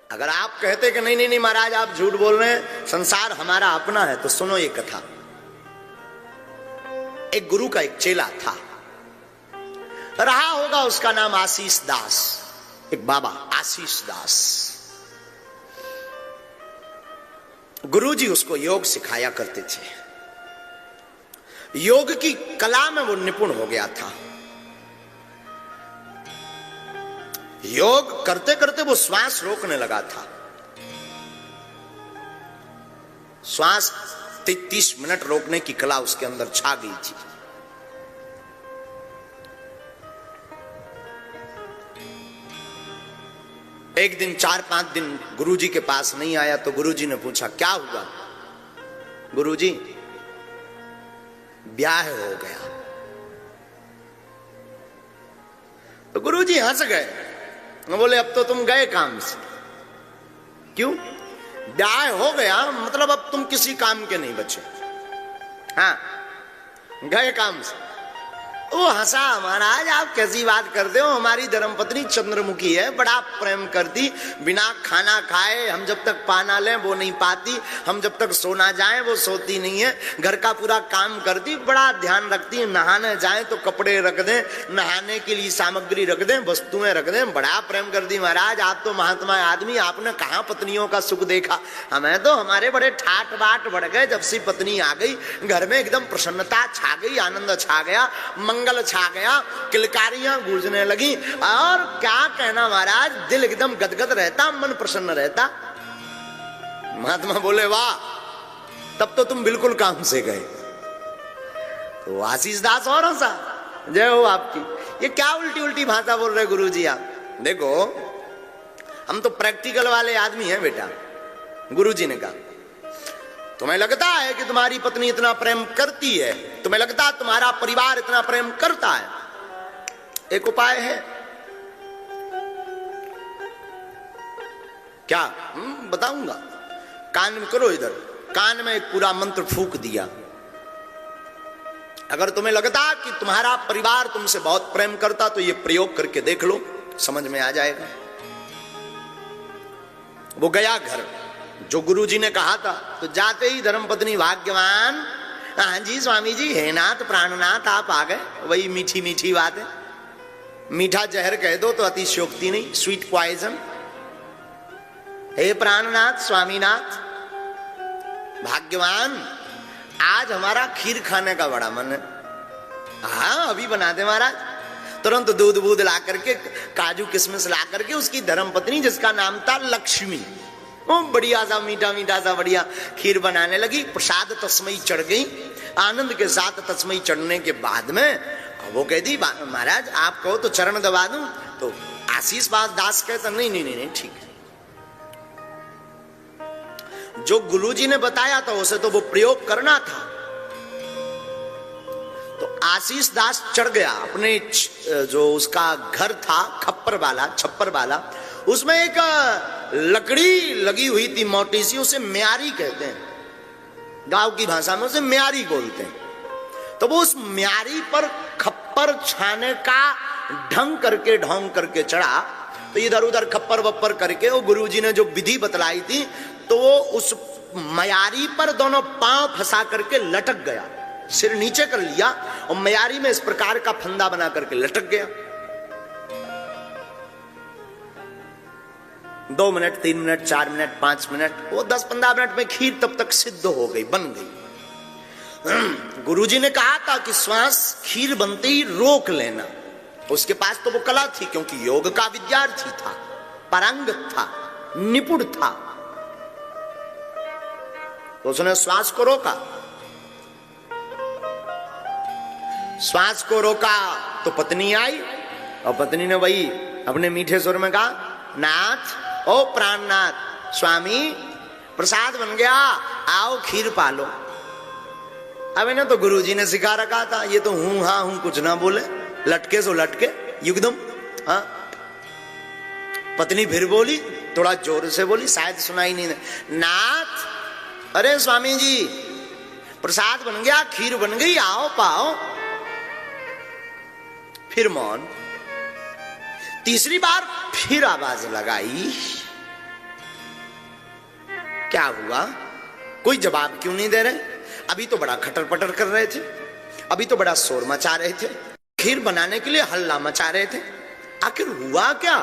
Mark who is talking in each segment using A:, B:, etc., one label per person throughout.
A: अगर आप कहते कि नहीं नहीं नहीं महाराज आप झूठ बोल रहे हैं, संसार हमारा अपना है, तो सुनो ये कथा। एक गुरु का एक चेला था, रहा होगा उसका नाम आशीष दास, एक बाबा आशीष दास। गुरुजी उसको योग सिखाया करते थे, योग की कला में वो निपुण हो गया था। योग करते करते वो श्वास रोकने लगा था। श्वास 33 मिनट रोकने की कला उसके अंदर छा गई थी। एक दिन 4-5 दिन गुरुजी के पास नहीं आया तो गुरुजी ने पूछा क्या हुआ? गुरुजी ब्याह हो गया। तो गुरुजी हंस गए, बोले अब तो तुम गए काम से। क्यों? ब्याह हो गया मतलब अब तुम किसी काम के नहीं बचे। हाँ, गए काम से। वो हंसा, महाराज आप कैसी बात करते हो, हमारी धर्मपत्नी चंद्रमुखी है, बड़ा प्रेम करती, बिना खाना खाए हम जब तक पाना लें वो नहीं पाती, हम जब तक सोना जाए वो सोती नहीं है, घर का पूरा काम करती, बड़ा ध्यान रखती, नहाने जाए तो कपड़े रख दें, नहाने के लिए सामग्री रख दें, वस्तुएं रख दें, बड़ा प्रेम करती। महाराज आप तो महात्मा आदमी, आपने कहाँ पत्नियों का सुख देखा, हमें तो हमारे बड़े ठाट बाट बढ़ गए जब से पत्नी आ गई, घर में एकदम प्रसन्नता छा गई, आनंद छा गया, मंगल छा गया, किलकारियां गूंजने लगी, और क्या कहना महाराज, दिल एकदम गदगद रहता, मन प्रसन्न रहता। महात्मा बोले वाह, तब तो तुम बिल्कुल काम से गए। तो आशीष दास और हंसा, जय हो आपकी, ये क्या उल्टी उल्टी भाषा बोल रहे गुरुजी आप। देखो हम तो प्रैक्टिकल वाले आदमी हैं बेटा। गुरुजी ने कहा तुम्हें लगता है कि तुम्हारी पत्नी इतना प्रेम करती है, तुम्हें लगता है तुम्हारा परिवार इतना प्रेम करता है, एक उपाय है। क्या? बताऊंगा, कान में करो, इधर कान में एक पूरा मंत्र फूंक दिया। अगर तुम्हें लगता कि तुम्हारा परिवार तुमसे बहुत प्रेम करता तो ये प्रयोग करके देख लो, समझ में आ जाएगा। वो गया घर, जो गुरुजी ने कहा था, तो जाते ही धर्मपत्नी भाग्यवान, हाँ जी स्वामी जी, हे नाथ प्राणनाथ आप आ गए। वही मीठी मीठी बात है, मीठा जहर कह दो तो अतिशयोक्ति नहीं, स्वीट पॉइजन। हे प्राणनाथ स्वामीनाथ, भाग्यवान आज हमारा खीर खाने का बड़ा मन है। हाँ अभी बना दे महाराज। तुरंत दूध बूध ला करके, काजू किशमिश ला करके उसकी धर्मपत्नी, जिसका नाम था लक्ष्मी, वो बढ़िया सा मीठा मीठा सा बढ़िया खीर बनाने लगी। प्रसाद तस्मई चढ़ गई, आनंद के साथ तस्मई चढ़ने के बाद में वो कहती महाराज आप कहो तो चरण दबा दूं। तो आशीष दास कहता नहीं नहीं नहीं ठीक है, जो गुरुजी ने बताया था उसे तो वो प्रयोग करना था। तो आशीष दास चढ़ गया अपने, जो उसका घर था छप्पर वाला, उसमें एक लकड़ी लगी हुई थी मोटी सी, उसे म्यारी कहते हैं, गांव की भाषा में उसे म्यारी बोलते हैं। तो वो उस म्यारी पर खप्पर छाने का ढोंग करके चढ़ा। तो इधर उधर खप्पर वप्पर करके वो गुरुजी ने जो विधि बतलाई थी, तो वो उस म्यारी पर दोनों पांव फंसा करके लटक गया, सिर नीचे कर लिया और म्यारी में इस प्रकार का फंदा बना करके लटक गया। 2 मिनट 3 मिनट 4 मिनट 5 मिनट, वो 10-15 मिनट में खीर तब तक सिद्ध हो गई, बन गई। गुरुजी ने कहा था कि श्वास खीर बनते ही रोक लेना। उसके पास तो वो कला थी, क्योंकि योग का विद्यार्थी था, पारंगत था, निपुण था। तो उसने श्वास को रोका, श्वास को रोका तो पत्नी आई, और पत्नी ने वही अपने मीठे सुर में कहा नाथ, ओ प्राणनाथ स्वामी, प्रसाद बन गया, आओ खीर पालो। अब इन्हें तो गुरुजी ने सिखा रखा था, ये तो हूं हाँ हूं कुछ ना बोले, लटके सो लटके एकदम। हाँ, पत्नी फिर बोली, थोड़ा जोर से बोली, शायद सुनाई नहीं, नाथ अरे स्वामी जी प्रसाद बन गया, खीर बन गई, आओ पाओ। फिर मौन। तीसरी बार फिर आवाज लगाई, क्या हुआ, कोई जवाब क्यों नहीं दे रहे? अभी तो बड़ा खटर पटर कर रहे थे, अभी तो बड़ा शोर मचा रहे थे, खीर बनाने के लिए हल्ला मचा रहे थे, आखिर हुआ क्या?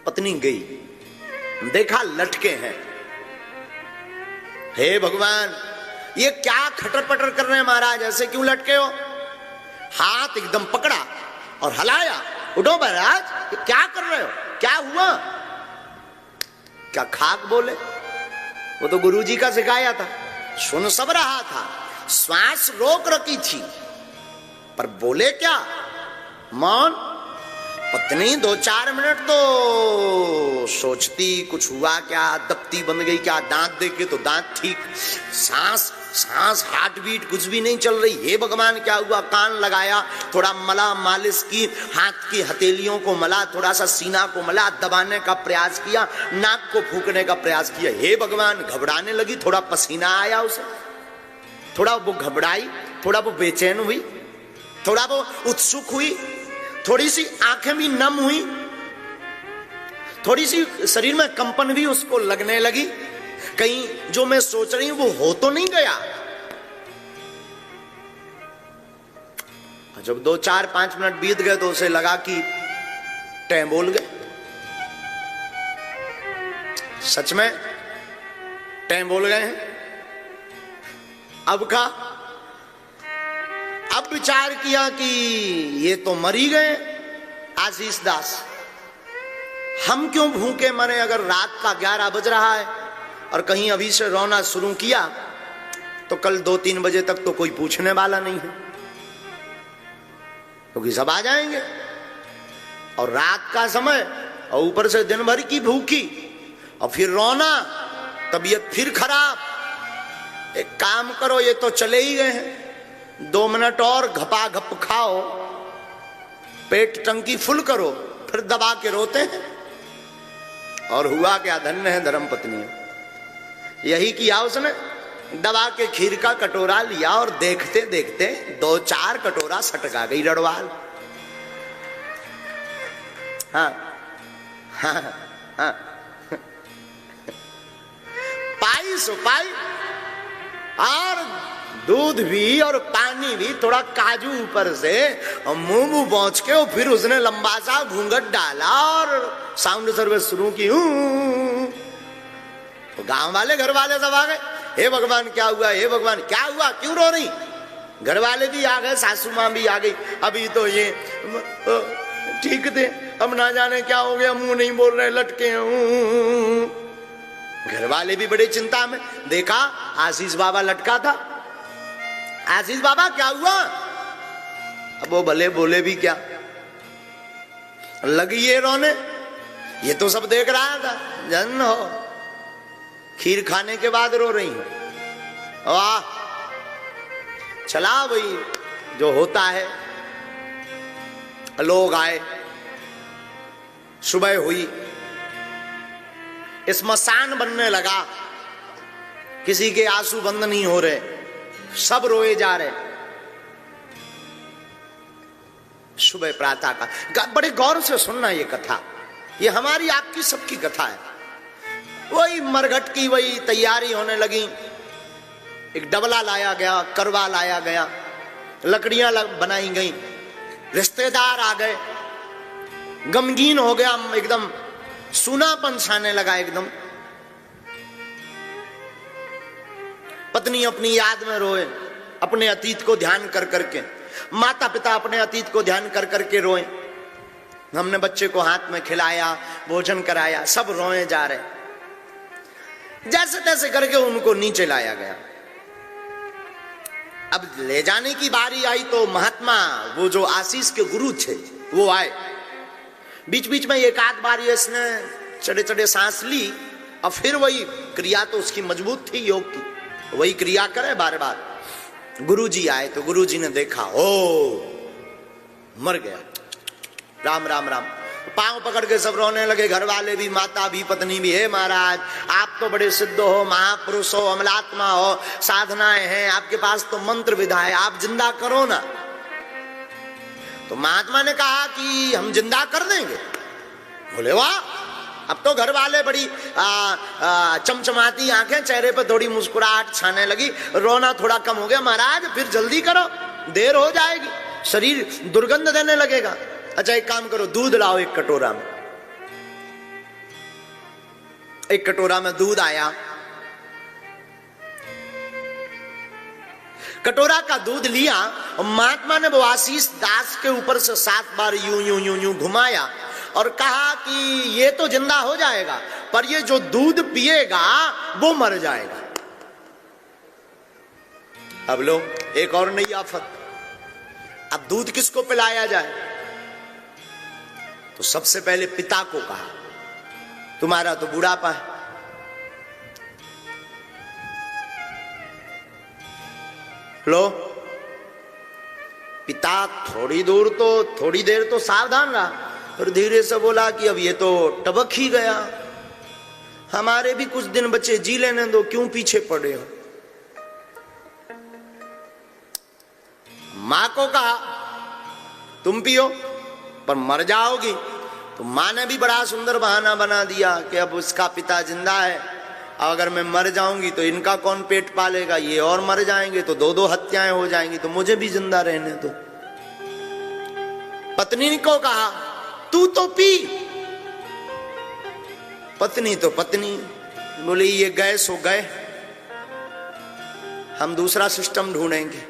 A: पत्नी गई, देखा लटके हैं। हे भगवान, ये क्या खटर पटर कर रहे हैं महाराज, ऐसे क्यों लटके हो? हाथ एकदम पकड़ा और हलाया, उठो महाराज, ये क्या कर रहे हो, क्या हुआ? क्या खाक बोले? वो तो गुरुजी का सिखाया था, सुन सब रहा था, श्वास रोक रखी थी, पर बोले क्या? मौन। पत्नी 2-4 मिनट तो सोचती कुछ हुआ क्या, दबती बंद गई क्या, दांत देखे तो दांत ठीक, सांस सांस हार्ट बीट कुछ भी नहीं चल रही। हे भगवान क्या हुआ? कान लगाया, थोड़ा मला, मालिश की, हाथ की हथेलियों को मला, थोड़ा सा सीना को मला, दबाने का प्रयास किया, नाक को फूकने का प्रयास किया। हे भगवान, घबराने लगी, थोड़ा पसीना आया उसे, थोड़ा वो घबराई, थोड़ा वो बेचैन हुई, थोड़ा वो उत्सुक हुई, थोड़ी सी आंखें भी नम हुई, थोड़ी सी शरीर में कंपन भी उसको लगने लगी, कहीं जो मैं सोच रही हूं वो हो तो नहीं गया। जब 2-4-5 मिनट बीत गए तो उसे लगा कि टैं बोल गए, सच में टैं बोल गए हैं। अब का अब विचार किया कि ये तो मर ही गए आशीष दास, हम क्यों भूखे मरे? अगर रात का 11 बज रहा है और कहीं अभी से रोना शुरू किया तो कल 2-3 बजे तक तो कोई पूछने वाला नहीं है, क्योंकि सब आ जाएंगे, और रात का समय और ऊपर से दिन भर की भूखी और फिर रोना, तबीयत फिर खराब। एक काम करो, ये तो चले ही गए हैं, 2 मिनट और घपा घप खाओ, पेट टंकी फुल करो, फिर दबा के रोते हैं। और हुआ क्या? धन्य है धर्म पत्नी, यही किया उसने, दबा के खीर का कटोरा लिया और देखते देखते 2-4 कटोरा सटका गई रड़वाल। हाँ हाँ हाँ, पाई सो पाई, और दूध भी और पानी भी, थोड़ा काजू ऊपर से, और मुंह पहुंच के, और फिर उसने लंबा सा घूंघट डाला और साउंड सर्विस शुरू की। तो गांव वाले, घर वाले सब आ गए। हे भगवान क्या हुआ, हे भगवान क्या हुआ, क्यों रो रही? घर वाले भी आ गए, सासू मां भी आ गई। अभी तो ये ठीक थे, अब ना जाने क्या हो गया, मुंह नहीं बोल रहे, लटके हैं। घर वाले भी बड़े चिंता में। देखा आशीष बाबा लटका था। आशीष बाबा क्या हुआ? अब वो भले बोले भी क्या, लगी ये रोने, ये तो सब देख रहा था। जन हो, खीर खाने के बाद रो रही हूं। वाह, चला भाई जो होता है। लोग आए, सुबह हुई, स्मशान बनने लगा, किसी के आंसू बंद नहीं हो रहे, सब रोए जा रहे। सुबह प्रातः का, बड़े गौर से सुनना ये कथा, ये हमारी आपकी सबकी कथा है। वही मरघट की वही तैयारी होने लगी। एक डबला लाया गया, करवा लाया गया, लकड़ियां बनाई गई, रिश्तेदार आ गए, गमगीन हो गया, एकदम सूनापन छाने लगा एकदम। पत्नी अपनी याद में रोए, अपने अतीत को ध्यान कर करके, माता पिता अपने अतीत को ध्यान कर करके रोए। हमने बच्चे को हाथ में खिलाया, भोजन कराया, सब रोए जा रहे। जैसे तैसे करके उनको नीचे लाया गया। अब ले जाने की बारी आई तो महात्मा, वो जो आशीष के गुरु थे, वो आए। बीच बीच में एक आध बार इसने चढ़े चढ़े सांस ली, और फिर वही क्रिया तो उसकी मजबूत थी योग की, वही क्रिया करे बार बार। गुरुजी आए तो गुरुजी ने देखा, ओ मर गया। राम राम राम, पांव पकड़ के सब रोने लगे, घर वाले भी, माता भी, पत्नी भी। हे महाराज, आप तो बड़े सिद्ध हो, महापुरुष हो, अमलात्मा हो, साधनाएं हैं आपके पास, तो मंत्र विधा है, आप जिंदा करो ना। तो महात्मा ने कहा कि हम जिंदा कर देंगे। बोले वाह, अब तो घर वाले बड़ी चमचमाती आंखें, चेहरे पर थोड़ी मुस्कुराहट छाने लगी, रोना थोड़ा कम हो गया। महाराज फिर जल्दी करो, देर हो जाएगी, शरीर दुर्गंध देने लगेगा। अच्छा एक काम करो, दूध लाओ एक कटोरा में। एक कटोरा में दूध आया, कटोरा का दूध लिया और महात्मा ने वो आशीष दास के ऊपर से 7 बार यूं यूं यूं यूं घुमाया और कहा कि ये तो जिंदा हो जाएगा, पर ये जो दूध पिएगा वो मर जाएगा। अब लो एक और नई आफत, अब दूध किसको पिलाया जाए? तो सबसे पहले पिता को कहा, तुम्हारा तो बुढ़ापा है, लो। पिता थोड़ी देर तो सावधान रहा, फिर धीरे से बोला कि अब ये तो टबक ही गया, हमारे भी कुछ दिन बचे, जी लेने दो, क्यों पीछे पड़े हो। मां को कहा तुम पियो पर मर जाओगी, तो मां ने भी बड़ा सुंदर बहाना बना दिया कि अब उसका पिता जिंदा है, अगर मैं मर जाऊंगी तो इनका कौन पेट पालेगा, ये और मर जाएंगे तो 2-2 हत्याएं हो जाएंगी, तो मुझे भी जिंदा रहने दो। पत्नी को कहा तू तो पी, पत्नी तो पत्नी बोली ये गए सो गए, हम दूसरा सिस्टम ढूंढेंगे,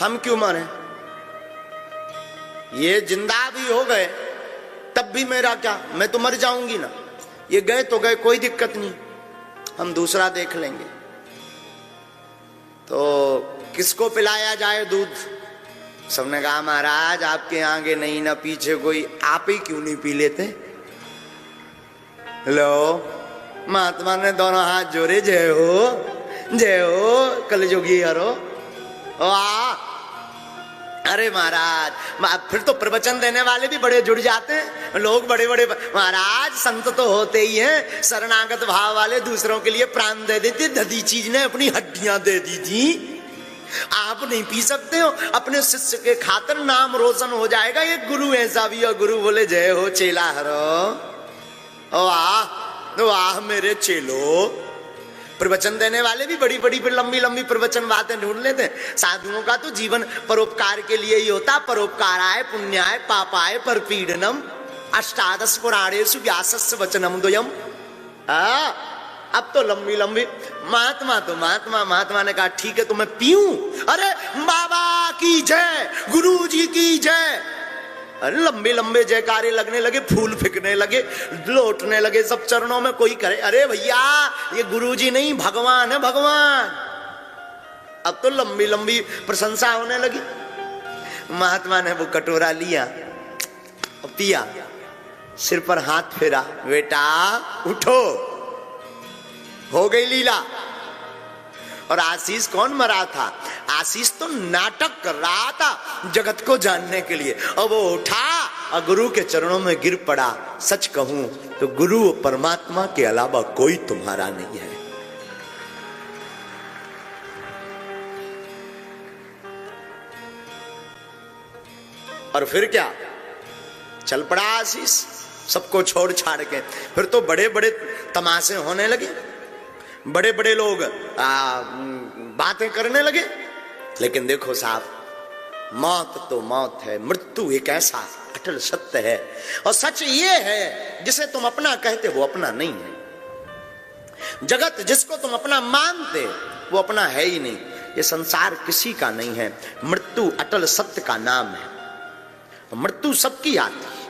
A: हम क्यों मरे, ये जिंदा भी हो गए तब भी मेरा क्या, मैं तो मर जाऊंगी ना, ये गए तो गए, कोई दिक्कत नहीं, हम दूसरा देख लेंगे। तो किसको पिलाया जाए दूध? सबने कहा महाराज आपके आगे नहीं ना पीछे कोई, आप ही क्यों नहीं पी लेते? लो महात्मा ने दोनों हाथ जोड़े, जय हो कलयुगी हरो। वाह, अरे महाराज फिर तो प्रवचन देने वाले भी बड़े जुड़ जाते हैं, लोग बड़े बड़े महाराज संत तो होते ही हैं, शरणागत भाव वाले दूसरों के लिए प्राण दे देते, दधी चीज ने अपनी हड्डियां दे दी थी, आप नहीं पी सकते हो, अपने शिष्य के खातिर नाम रोशन हो जाएगा। ये गुरु ऐसा भी, और गुरु बोले जय हो चेला हरो। वाह वाह मेरे चेलो, प्रवचन देने वाले भी बड़ी बड़ी लंबी लंबी प्रवचन बातें ढूंढ लेते हैं। साधुओं का तो जीवन परोपकार के लिए ही होता, परोपकाराय पुण्याय पापाय परपीडनम अष्टादश पुराणेषु व्यासस्य वचनम द्वयम्। अब तो लंबी लंबी महात्मा ने कहा ठीक है तो मैं पीऊं? अरे बाबा की जय, गुरु जी की जय। अरे लंबे लंबे जयकारे लगने लगे, फूल फेंकने लगे, लौटने लगे सब चरणों में, कोई करे अरे भैया ये गुरुजी नहीं भगवान है भगवान। अब तो लंबी लंबी प्रशंसा होने लगी। महात्मा ने वो कटोरा लिया और पिया, सिर पर हाथ फेरा, बेटा उठो, हो गई लीला। और आशीष कौन मरा था? आशीष तो नाटक कर रहा था जगत को जानने के लिए, और वो उठा और गुरु के चरणों में गिर पड़ा। सच कहूं तो गुरु और परमात्मा के अलावा कोई तुम्हारा नहीं है। और फिर क्या, चल पड़ा आशीष सबको छोड़ छाड़ के। फिर तो बड़े बड़े तमाशे होने लगे, बड़े बड़े लोग बातें करने लगे। लेकिन देखो साहब, मौत तो मौत है, मृत्यु एक ऐसा अटल सत्य है, और सच ये है जिसे तुम अपना कहते हो अपना नहीं है। जगत जिसको तुम अपना मानते वो अपना है ही नहीं। ये संसार किसी का नहीं है। मृत्यु अटल सत्य का नाम है। मृत्यु सबकी आती है,